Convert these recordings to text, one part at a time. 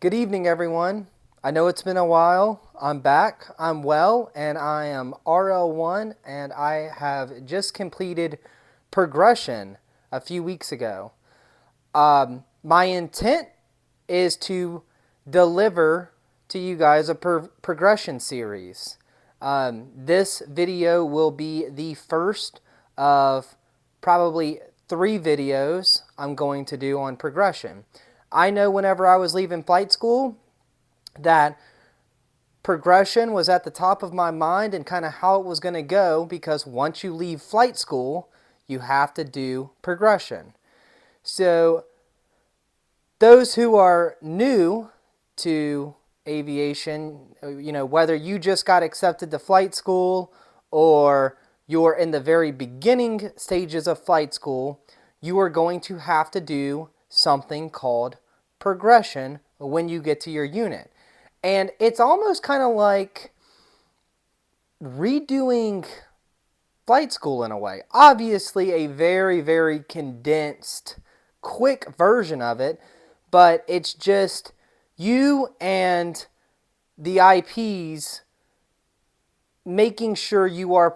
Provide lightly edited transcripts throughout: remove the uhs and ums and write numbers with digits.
Good evening, everyone. I know it's been a while. I'm back. I'm well, and I am RL1, and I have just completed progression a few weeks ago. My intent is to deliver to you guys a progression series. This video will be the first of probably 3 videos I'm going to do on progression. I know whenever I was leaving flight school that progression was at the top of my mind and kind of how it was going to go, because once you leave flight school, you have to do progression. So those who are new to aviation, whether you just got accepted to flight school or you're in the very beginning stages of flight school, you are going to have to do something called progression when you get to your unit. And it's almost kind of like redoing flight school in a way. Obviously a very, very condensed, quick version of it, but it's just you and the IPs making sure you are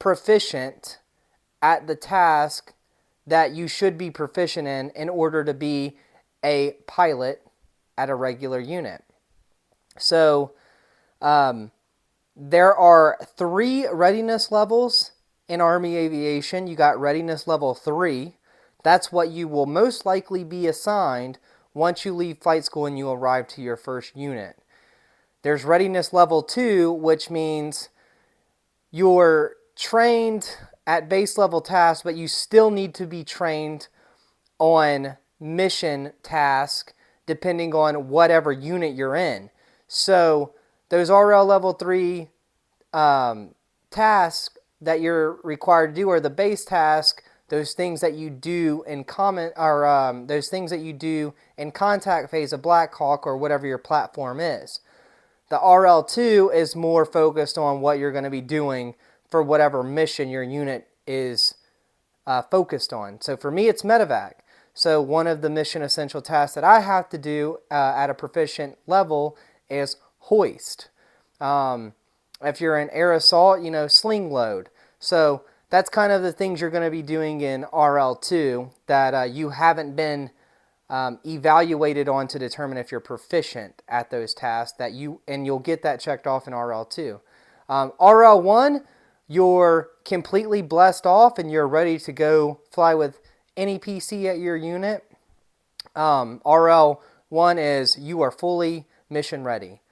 proficient at the task that you should be proficient in order to be a pilot at a regular unit. So there are 3 readiness levels in Army Aviation. You got readiness level 3. That's what you will most likely be assigned once you leave flight school and you arrive to your first unit. There's readiness level 2, which means you're trained at base level tasks, but you still need to be trained on mission tasks depending on whatever unit you're in. So those RL level 3 tasks that you're required to do are the base task, those things that you do in those things that you do in contact phase of Black Hawk or whatever your platform is. The RL2 is more focused on what you're going to be doing for whatever mission your unit is focused on. So for me, it's medevac. So one of the mission essential tasks that I have to do at a proficient level is hoist. If you're in air assault, sling load. So that's kind of the things you're going to be doing in RL2 that you haven't been evaluated on to determine if you're proficient at those tasks, and you'll get that checked off in RL2. RL1, you're completely blessed off and you're ready to go fly with any PC at your unit. RL1 is you are fully mission ready.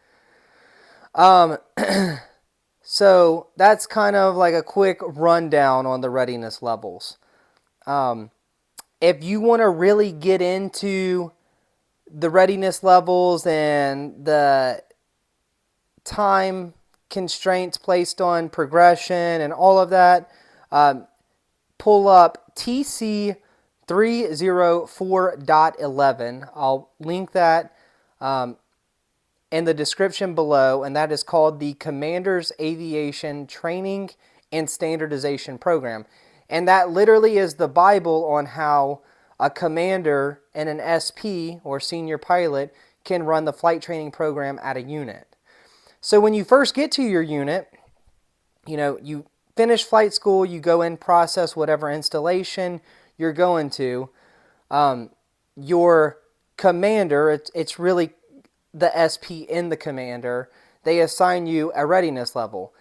So that's kind of like a quick rundown on the readiness levels. If you want to really get into the readiness levels and the time constraints placed on progression and all of that, pull up TC 304.11. I'll link that in the description below, and that is called the Commander's Aviation Training and Standardization Program. And that literally is the Bible on how a commander and an SP, or senior pilot, can run the flight training program at a unit. So when you first get to your unit, you finish flight school, you go in, process whatever installation you're going to. Your commander, it's really the SP in the commander, they assign you a readiness level.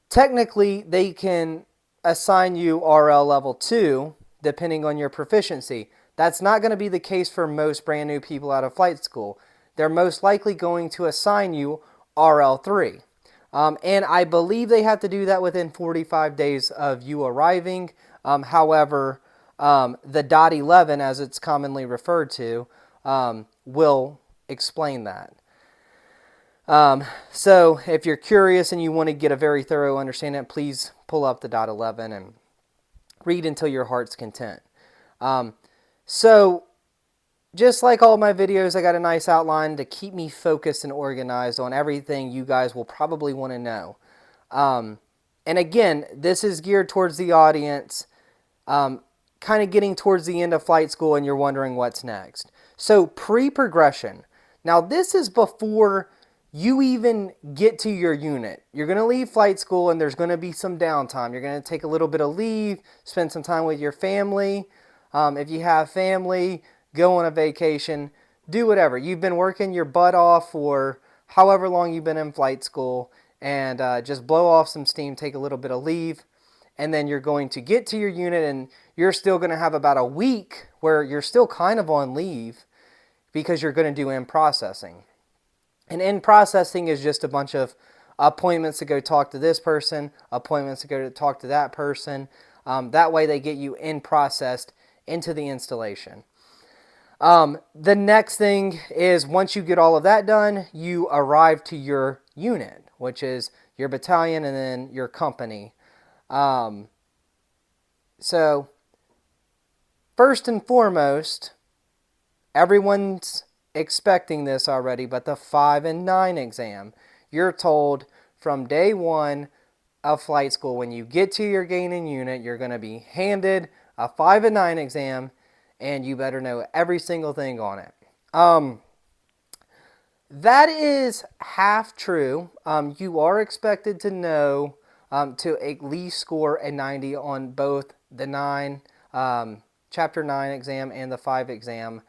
Technically, they can assign you RL level 2 depending on your proficiency. That's not going to be the case for most brand new people out of flight school. They're most likely going to assign you RL3. And I believe they have to do that within 45 days of you arriving. However, the dot 11, as it's commonly referred to, will explain that. So if you're curious and you want to get a very thorough understanding, please pull up the dot 11 and read until your heart's content. So just like all my videos, I got a nice outline to keep me focused and organized on everything you guys will probably want to know. And again, this is geared towards the audience kind of getting towards the end of flight school and you're wondering what's next. So pre-progression, Now this is before you even get to your unit. You're going to leave flight school and there's going to be some downtime. You're going to take a little bit of leave, spend some time with your family. If you have family, go on a vacation, do whatever. You've been working your butt off for however long you've been in flight school, and just blow off some steam, take a little bit of leave, and then you're going to get to your unit, and you're still going to have about a week where you're still kind of on leave because you're going to do in processing. And in processing is just a bunch of appointments to go talk to this person, appointments to go to talk to that person. That way they get you in processed into the installation. The next thing is, once you get all of that done, you arrive to your unit, which is your battalion and then your company. So first and foremost, everyone's expecting this already, but the 5 and 9 exam, you're told from day one of flight school, when you get to your gaining unit, you're going to be handed a 5 and 9 exam, and you better know every single thing on it. That is half true. You are expected to know, to at least score a 90 on both the Chapter 9 exam and the 5 exam.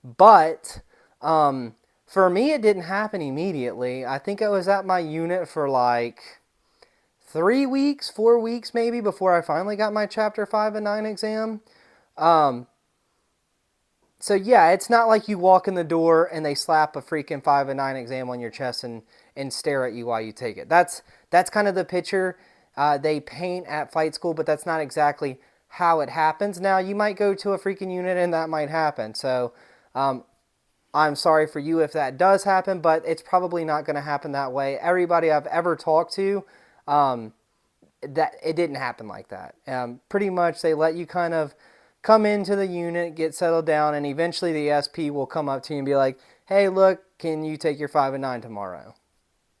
But for me, it didn't happen immediately. I think I was at my unit for like 3 weeks, 4 weeks maybe, before I finally got my Chapter 5 and 9 exam. So yeah, it's not like you walk in the door and they slap a freaking 5 and 9 exam on your chest and stare at you while you take it. That's kind of the picture they paint at flight school, but that's not exactly how it happens. Now, you might go to a freaking unit and that might happen. So I'm sorry for you if that does happen, but it's probably not going to happen that way. Everybody I've ever talked to, that it didn't happen like that. Pretty much they let you kind of come into the unit, get settled down, and eventually the SP will come up to you and be like, hey, look, can you take your 5 and 9 tomorrow?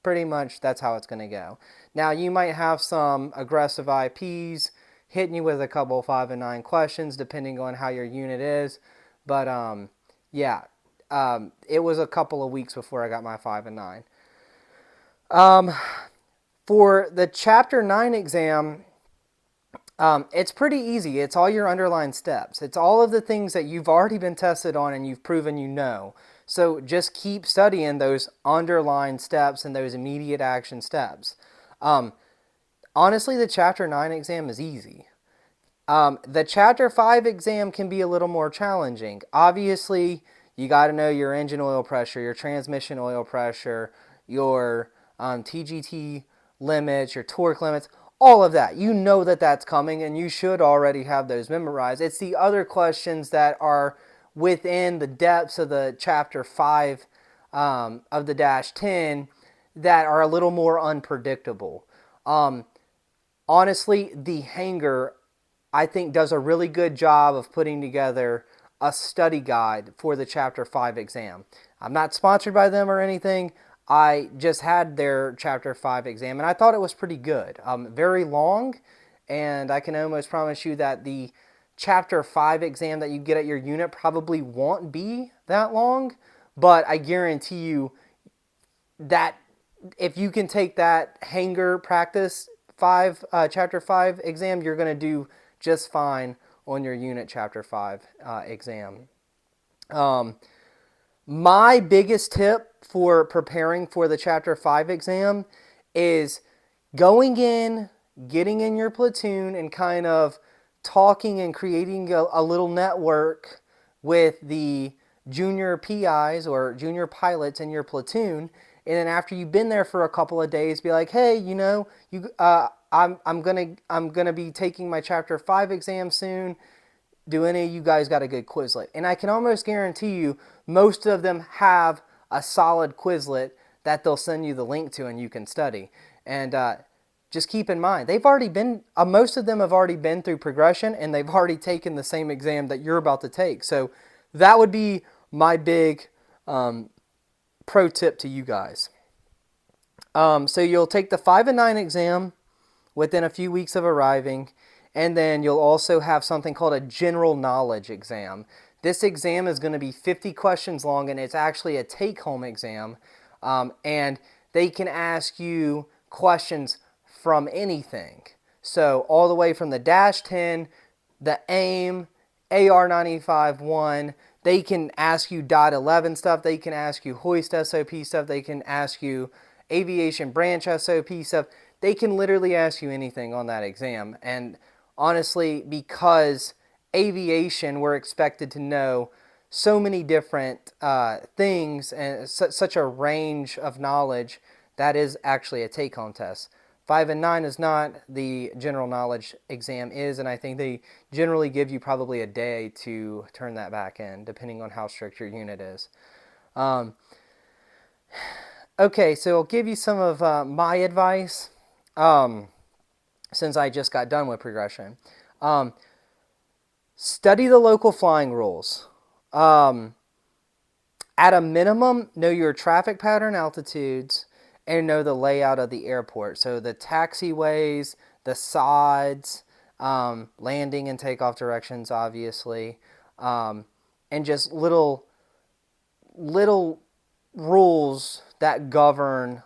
Pretty much that's how it's going to go. Now, you might have some aggressive IPs hitting you with a couple of 5 and 9 questions depending on how your unit is. But yeah, it was a couple of weeks before I got my 5 and 9. For the Chapter 9 exam, it's pretty easy. It's all your underlying steps. It's all of the things that you've already been tested on and you've proven you know. So just keep studying those underlying steps and those immediate action steps. Honestly, the Chapter 9 exam is easy. The Chapter 5 exam can be a little more challenging. Obviously, you got to know your engine oil pressure, your transmission oil pressure, your TGT limits, your torque limits, all of that. You know that that's coming, and you should already have those memorized. It's the other questions that are within the depths of the Chapter 5 of the Dash 10 that are a little more unpredictable. Honestly, the Hanger, I think, does a really good job of putting together a study guide for the Chapter 5 exam. I'm not sponsored by them or anything. I just had their Chapter 5 exam, and I thought it was pretty good. Very long, and I can almost promise you that the Chapter 5 exam that you get at your unit probably won't be that long, but I guarantee you that if you can take that Hanger practice Chapter 5 exam, you're going to do just fine on your unit Chapter 5 exam. My biggest tip for preparing for the Chapter 5 exam is going in, getting in your platoon, and kind of talking and creating a little network with the junior PIs or junior pilots in your platoon. And then after you've been there for a couple of days, be like, hey, you know, I'm gonna be taking my Chapter 5 exam soon. Do any of you guys got a good Quizlet? And I can almost guarantee you most of them have a solid Quizlet that they'll send you the link to and you can study. And just keep in mind, they've already been, most of them have already been through progression, and they've already taken the same exam that you're about to take. So that would be my big pro tip to you guys. So you'll take the 5 and 9 exam within a few weeks of arriving, and then you'll also have something called a general knowledge exam. This exam is going to be 50 questions long, and it's actually a take-home exam. And they can ask you questions from anything. So all the way from the Dash 10, the AIM, AR-95-1, they can ask you .11 stuff, they can ask you hoist SOP stuff, they can ask you aviation branch SOP stuff. They can literally ask you anything on that exam. And honestly, because aviation, we're expected to know so many different things and such a range of knowledge, that is actually a take-home test. 5 and 9 is not. The general knowledge exam is, and I think they generally give you probably a day to turn that back in, depending on how strict your unit is. Okay, so I'll give you some of my advice since I just got done with progression. Study the local flying rules. At a minimum, know your traffic pattern altitudes and know the layout of the airport. So the taxiways, the sides, landing and takeoff directions, obviously, and just little rules that govern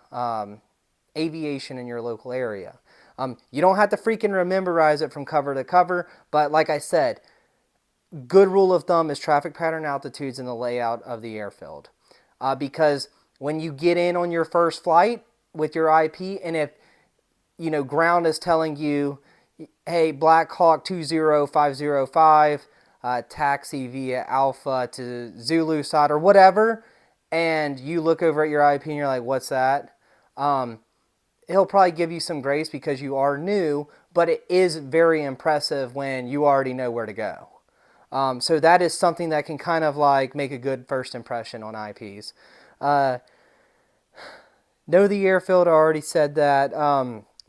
aviation in your local area. You don't have to freaking memorize it from cover to cover, but like I said, good rule of thumb is traffic pattern altitudes and the layout of the airfield. Because when you get in on your first flight with your IP, and if ground is telling you, hey, Black Hawk 20505, taxi via Alpha to Zulu side or whatever, and you look over at your IP and you're like, what's that? He'll probably give you some grace because you are new, but it is very impressive when you already know where to go. So that is something that can kind of like make a good first impression on IPs. Know the airfield, I already said that.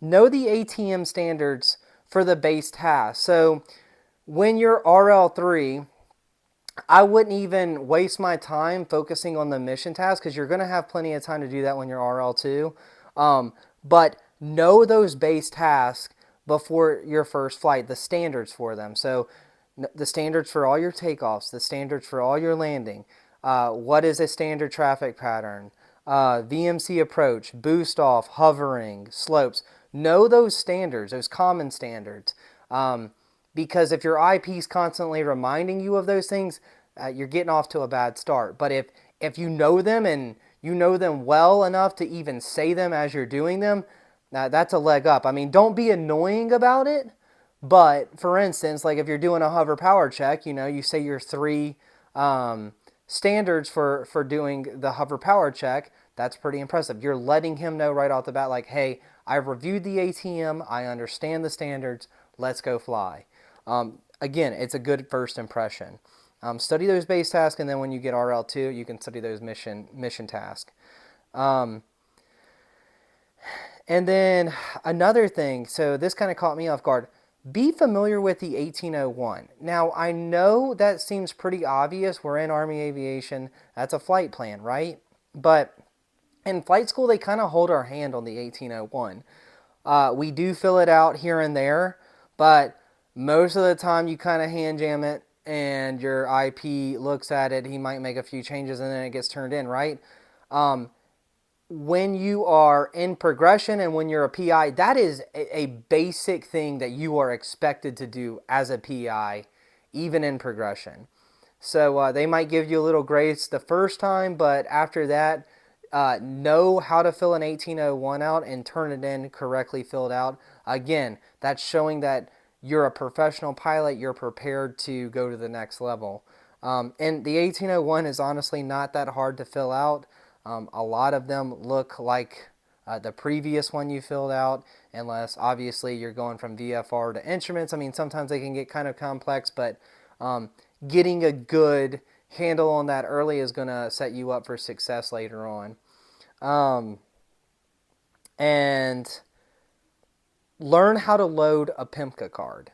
Know the ATM standards for the base task. So when you're RL3, I wouldn't even waste my time focusing on the mission task because you're going to have plenty of time to do that when you're RL2. But know those base tasks before your first flight, the standards for them. So the standards for all your takeoffs, the standards for all your landing, what is a standard traffic pattern, VMC approach, boost off, hovering, slopes. Know those standards, those common standards. Because if your IP is constantly reminding you of those things, you're getting off to a bad start. But if you know them and you know them well enough to even say them as you're doing them, that's a leg up. I mean, don't be annoying about it. But for instance, like if you're doing a hover power check, you say your 3 standards for doing the hover power check. That's pretty impressive. You're letting him know right off the bat, like, hey, I've reviewed the ATM. I understand the standards. Let's go fly. Again, it's a good first impression. Study those base tasks, and then when you get RL2, you can study those mission tasks. And then another thing, so this kind of caught me off guard. Be familiar with the 1801. Now, I know that seems pretty obvious. We're in Army Aviation. That's a flight plan, right? But in flight school, they kind of hold our hand on the 1801. We do fill it out here and there, but most of the time you kind of hand jam it and your IP looks at it. He might make a few changes and then it gets turned in, right? When you are in progression and when you're a PI, that is a basic thing that you are expected to do as a PI, even in progression. So they might give you a little grace the first time, but after that, know how to fill an 1801 out and turn it in correctly filled out. Again, that's showing that you're a professional pilot, you're prepared to go to the next level. And the 1801 is honestly not that hard to fill out. A lot of them look like the previous one you filled out, unless obviously you're going from VFR to instruments. I mean, sometimes they can get kind of complex, but getting a good handle on that early is going to set you up for success later on. And learn how to load a PIMCA card.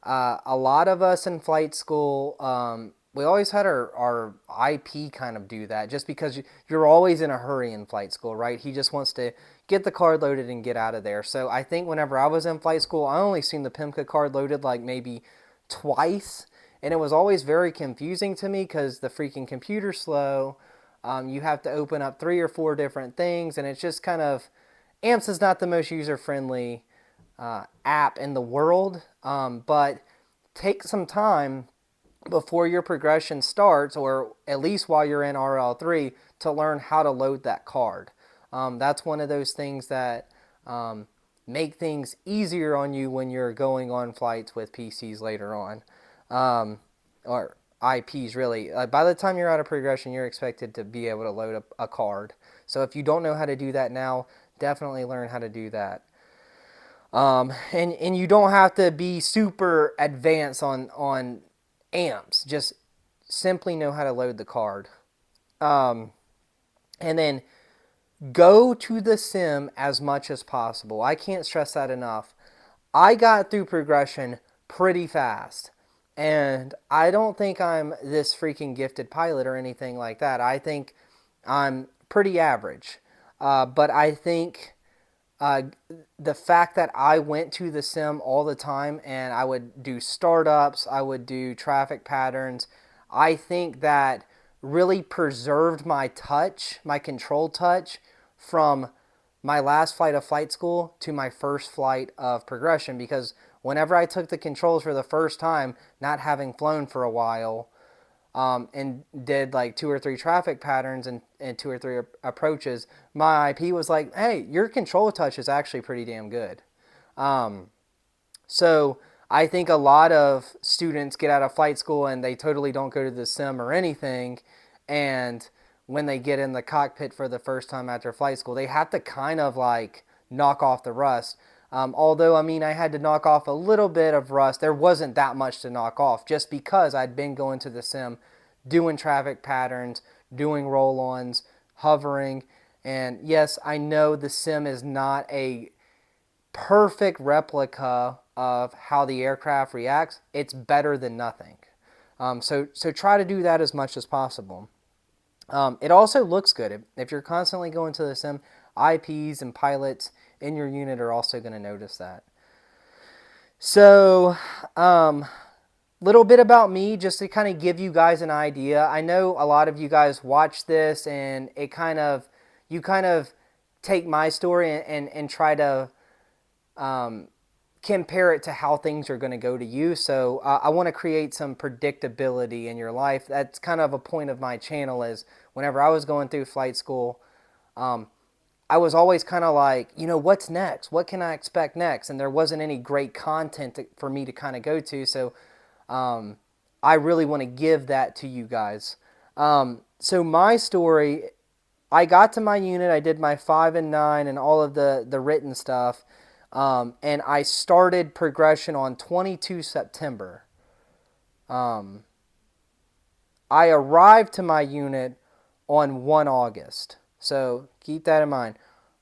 A lot of us in flight school, we always had our IP kind of do that just because you're always in a hurry in flight school, right? He just wants to get the card loaded and get out of there. So I think whenever I was in flight school, I only seen the PIMCA card loaded like maybe twice. And it was always very confusing to me because the freaking computer's slow. You have to open up 3 or 4 different things, and it's just kind of, AMPS is not the most user-friendly app in the world, but take some time before your progression starts, or at least while you're in RL3, to learn how to load that card. That's one of those things that make things easier on you when you're going on flights with PCs later on, or IPs really. By the time you're out of progression, you're expected to be able to load a card. So if you don't know how to do that now, definitely learn how to do that. And you don't have to be super advanced on amps. Just simply know how to load the card. And then go to the sim as much as possible. I can't stress that enough. I got through progression pretty fast. And I don't think I'm this freaking gifted pilot or anything like that. I think I'm pretty average. But I think the fact that I went to the sim all the time and I would do startups, I would do traffic patterns, I think that really preserved my touch, my control touch, from my last flight of flight school to my first flight of progression, because whenever I took the controls for the first time, not having flown for a while, and did like 2 or 3 traffic patterns and 2 or 3 approaches, my IP was like, hey, your control touch is actually pretty damn good. So I think a lot of students get out of flight school and they totally don't go to the sim or anything, and when they get in the cockpit for the first time after flight school, they have to kind of like knock off the rust. Although, I mean, I had to knock off a little bit of rust. There wasn't that much to knock off just because I'd been going to the sim, doing traffic patterns, doing roll-ons, hovering. And yes, I know the sim is not a perfect replica of how the aircraft reacts. It's better than nothing. So try to do that as much as possible. It also looks good. If you're constantly going to the sim, IPs and pilots in your unit are also going to notice that. So, little bit about me, just to kind of give you guys an idea. I know a lot of you guys watch this and you kind of take my story and try to compare it to how things are going to go to you. So I want to create some predictability in your life. That's kind of a point of my channel, is whenever I was going through flight school, I was always kind of like, what's next? What can I expect next? And there wasn't any great content for me to kind of go to. So I really want to give that to you guys. So my story, I got to my unit, I did my 5 and 9 and all of the written stuff. And I started progression on 22 September. I arrived to my unit on 1 August. So keep that in mind.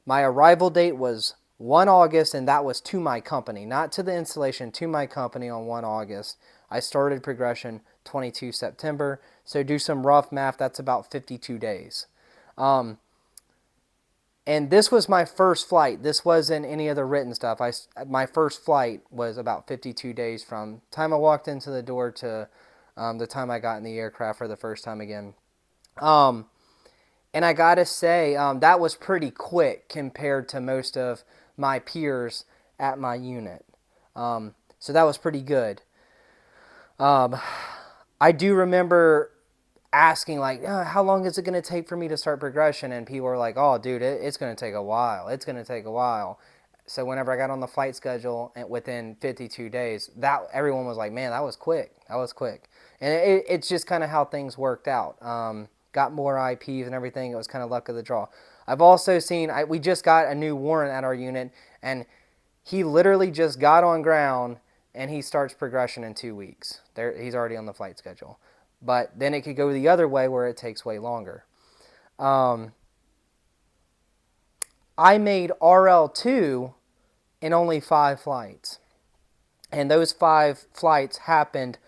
My arrival date was 1 August, and that was to my company, not to the installation, to my company on 1 August. I started progression 22 September. So do some rough math, that's about 52 days. And this was my first flight. This wasn't any of the written stuff. My first flight was about 52 days from time I walked into the door to the time I got in the aircraft for the first time again. And I gotta say, that was pretty quick compared to most of my peers at my unit. So that was pretty good. I do remember asking, like, how long is it going to take for me to start progression? And people were like, oh, dude, it's going to take a while. It's going to take a while. So whenever I got on the flight schedule, and within 52 days, everyone was like, man, that was quick. That was quick. And it's just kind of how things worked out. Got more IPs and everything. It was kind of luck of the draw. I've also seen, we just got a new warrant at our unit, and he literally just got on ground, and he starts progression in 2 weeks. He's already on the flight schedule. But then it could go the other way where it takes way longer. I made RL2 in only 5 flights. And those 5 flights happened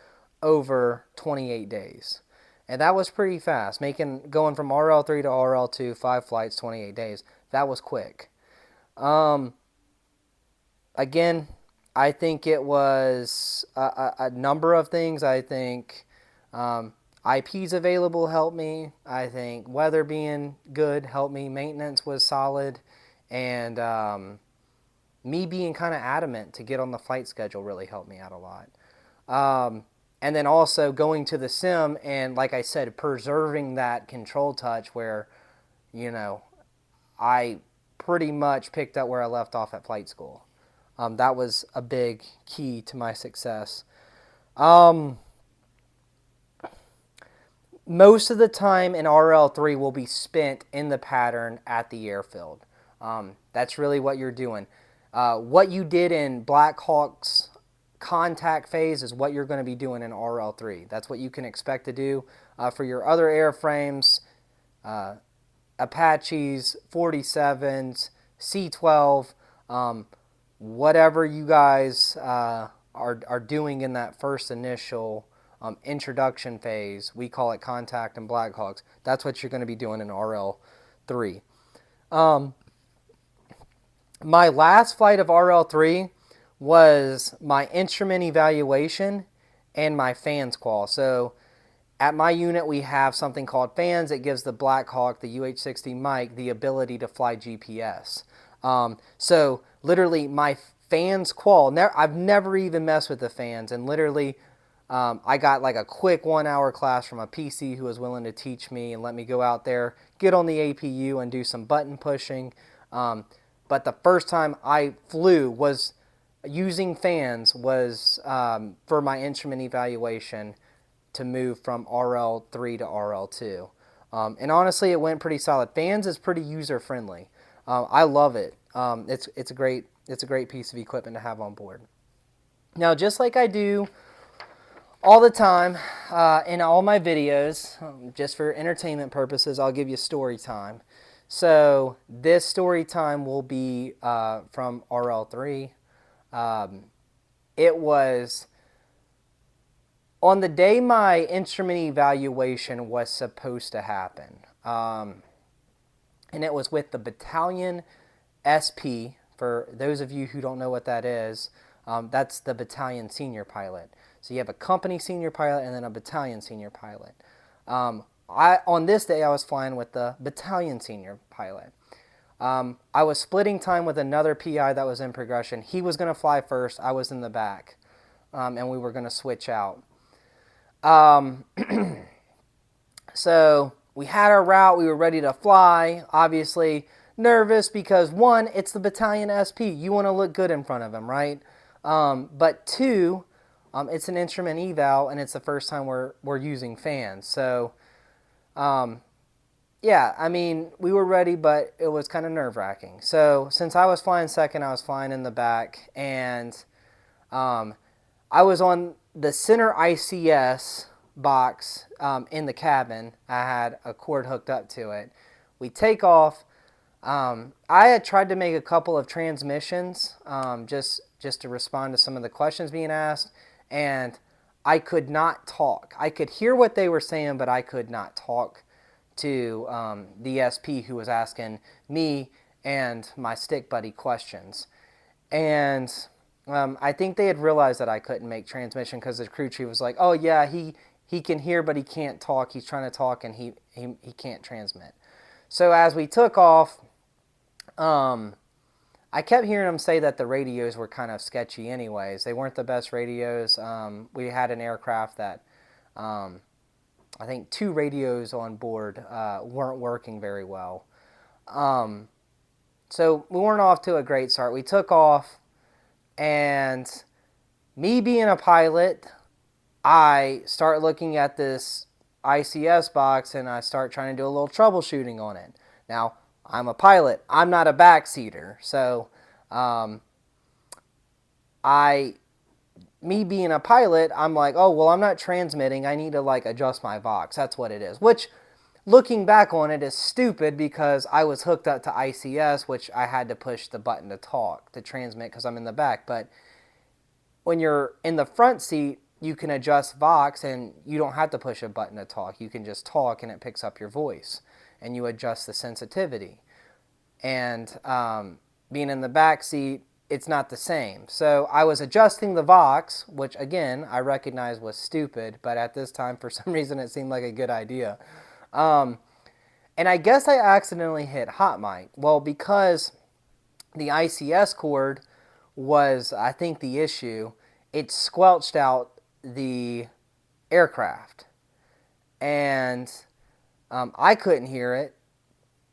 over 28 days. And that was pretty fast. Going from RL3 to RL2, 5 flights, 28 days. That was quick. Again, I think it was a number of things. I think IPs available helped me. I think weather being good helped me. Maintenance was solid. And me being kind of adamant to get on the flight schedule really helped me out a lot. And then also going to the sim and, like I said, preserving that control touch where, you know, I pretty much picked up where I left off at flight school. That was a big key to my success. Most of the time in RL3 will be spent in the pattern at the airfield. That's really what you're doing. What you did in Black Hawk's contact phase is what you're going to be doing in RL3. That's what you can expect to do for your other airframes, Apaches, 47s, C-12, whatever you guys are doing in that first initial introduction phase. We call it contact and Black Hawks. That's what you're going to be doing in RL3. My last flight of RL3 was my instrument evaluation and my fans qual. So at my unit, we have something called fans. It gives the Black Hawk, the UH-60 Mike, the ability to fly GPS. So literally my fans qual, I've never even messed with the fans. And literally I got like a quick 1 hour class from a PC who was willing to teach me and let me go out there, get on the APU and do some button pushing. But the first time I flew was using fans was for my instrument evaluation to move from RL3 to RL2. And honestly, it went pretty solid. Fans is pretty user friendly. I love it. It's a great piece of equipment to have on board. Now, just like I do all the time in all my videos, just for entertainment purposes, I'll give you story time. So this story time will be from RL3. It was on the day my instrument evaluation was supposed to happen. And it was with the battalion SP. For those of you who don't know what that is, that's the battalion senior pilot. So you have a company senior pilot and then a battalion senior pilot. On this day, I was flying with the battalion senior pilot. I was splitting time with another PI that was in progression. He was going to fly first. I was in the back, and we were going to switch out. So we had our route. We were ready to fly. Obviously nervous because, one, it's the battalion SP. You want to look good in front of him, right? But two, it's an instrument eval, and it's the first time we're using fans. So yeah, I mean, we were ready, but it was kind of nerve-wracking. So since I was flying second, I was flying in the back, and I was on the center ICS box in the cabin. I had a cord hooked up to it. We take off. I had tried to make a couple of transmissions just to respond to some of the questions being asked, and I could not talk. I could hear what they were saying, but I could not talk to the SP who was asking me and my stick buddy questions. And I think they had realized that I couldn't make transmission because the crew chief was like, oh yeah, he can hear but he can't talk. He's trying to talk and he can't transmit. So as we took off, I kept hearing them say that the radios were kind of sketchy anyways. They weren't the best radios. We had an aircraft that I think 2 radios on board weren't working very well. So we weren't off to a great start. We took off, and me being a pilot, I start looking at this ICS box and I start trying to do a little troubleshooting on it. Now, I'm a pilot. I'm not a backseater. So me being a pilot, I'm like, oh, well, I'm not transmitting. I need to like adjust my Vox. That's what it is. Which, looking back on it, is stupid because I was hooked up to ICS, which I had to push the button to talk, to transmit because I'm in the back. But when you're in the front seat, you can adjust Vox and you don't have to push a button to talk. You can just talk and it picks up your voice and you adjust the sensitivity. And being in the back seat, it's not the same. So I was adjusting the Vox, which again, I recognize was stupid, but at this time, for some reason, it seemed like a good idea. And I guess I accidentally hit hot mic. Well, because the ICS cord was, I think, the issue, it squelched out the aircraft. And I couldn't hear it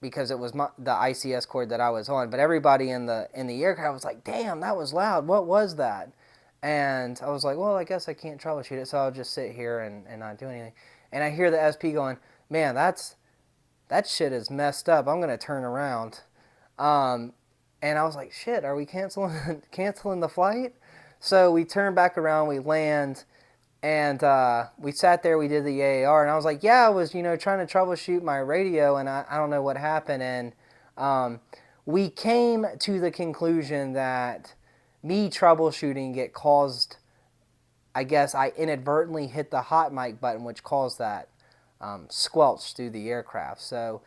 because it was the ICS cord that I was on. But everybody in the aircraft was like, damn, that was loud. What was that? And I was like, well, I guess I can't troubleshoot it, so I'll just sit here and not do anything. And I hear the SP going, man, that shit is messed up. I'm going to turn around. And I was like, shit, are we canceling the flight? So we turned back around, we land, and we sat there, we did the AAR, and I was like, yeah, I was, trying to troubleshoot my radio, and I don't know what happened. And we came to the conclusion that me troubleshooting it caused, I guess I inadvertently hit the hot mic button, which caused that squelch through the aircraft. So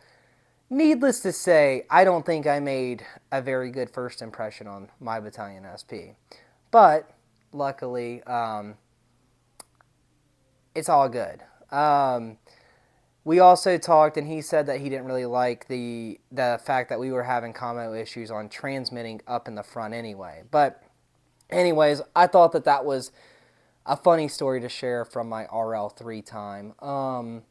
needless to say, I don't think I made a very good first impression on my battalion SP. But luckily, it's all good. We also talked, and he said that he didn't really like the fact that we were having commo issues on transmitting up in the front anyway. But anyways, I thought that was a funny story to share from my RL3 time.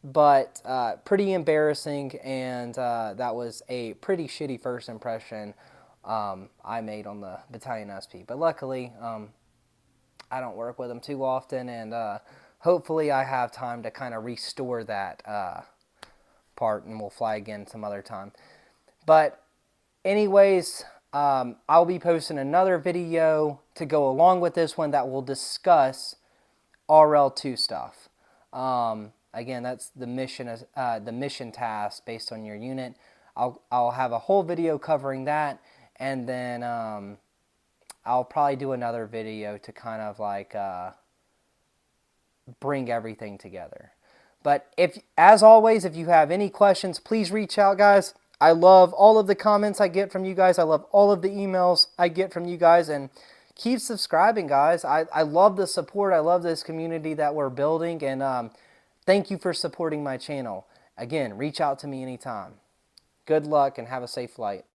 But pretty embarrassing, and that was a pretty shitty first impression I made on the battalion SP. But luckily, I don't work with them too often, and hopefully I have time to kind of restore that part, and we'll fly again some other time. But anyways, I'll be posting another video to go along with this one that will discuss RL2 stuff. Again, that's the mission task based on your unit. I'll have a whole video covering that, and then I'll probably do another video to kind of like bring everything together. But as always, if you have any questions, please reach out, guys. I love all of the comments I get from you guys. I love all of the emails I get from you guys, and keep subscribing, guys. I love the support. I love this community that we're building, and thank you for supporting my channel. Again, reach out to me anytime. Good luck and have a safe flight.